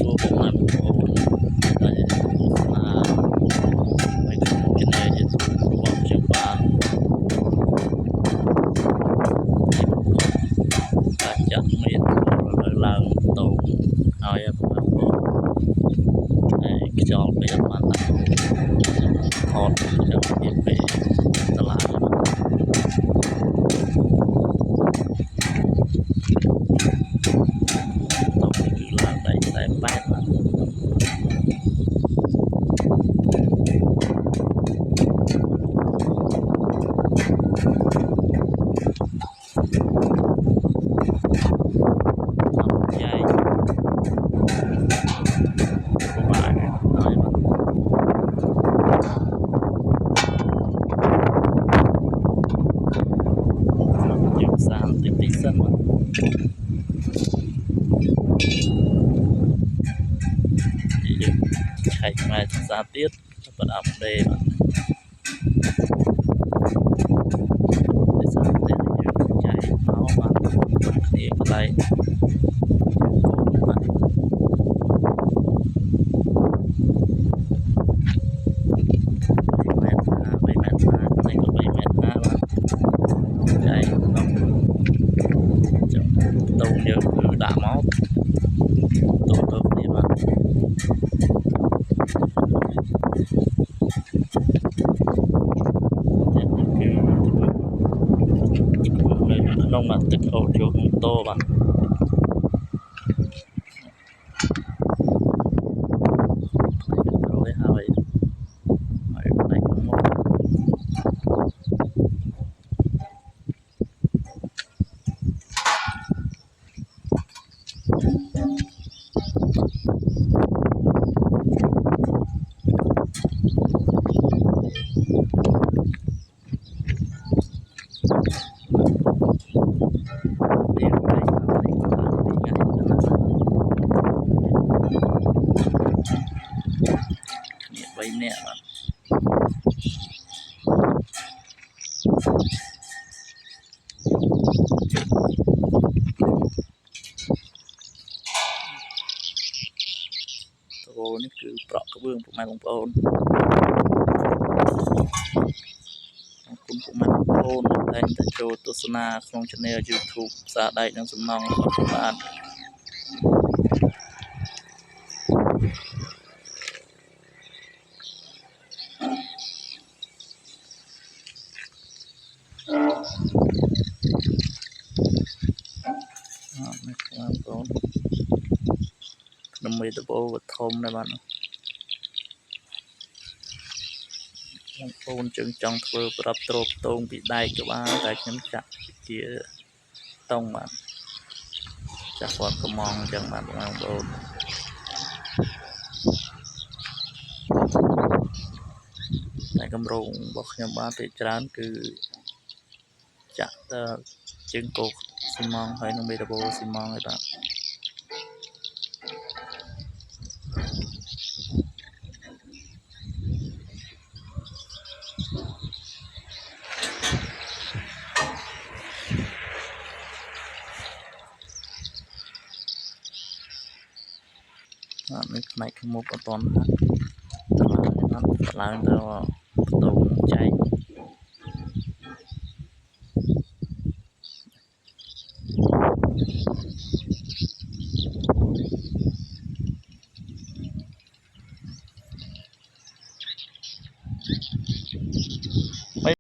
ជួបបងប្អូនដែលទស្សនានៅក្នុង channel YouTube របស់ខ្ញុំបានការចាក់មេទៅឡើងតោហើយបងប្អូនហើយខ្យល់ពេលបានដាក់ថតចាំពីពេលតឡាតោគឺឡើងដៃតែ8ទីសិនយើងឆែកផ្នែកភាសាទៀតបន្តអាប់ដេតភាសាទៀតយើងចែកមកបានគ្នាកន្លែងតោយើងគឺដាក់មកតោគ្នាបាទក្នុងទឹកអូតចូលក្នុងតោបាទហើយផ្នែកក្នុងមក3នាក់បាទអូនេះគឺប្រក់ក្បឿងពុកម៉ែបងប្អូនអរគុណពុកម៉ែបងប្អូនដែលតែចូលទស្សនាក្នុង channel YouTube ផ្សារដែកនិងសំណង់របស់បាទនេះបងប្អូនក្នុងមេតបោវធំដែរបាទបងប្អូនជើងចង់ធ្វើប្រាប់ត្រោបតងពីដែកក៏បានតែខ្ញុំចាក់ជាតង់បាទចាក់គាត់កំងអញ្ចឹងបាទបងប្អូនតែកម្រងរបស់ខ្ញុំបាទពេលច្រើនគឺចាក់ទៅជើងគោកស៊ីម៉ងហើយនឹងមេតបោស៊ីម៉ងហើយបាទនេះផ្នែកមុខអត់តន់ឡើងទៅ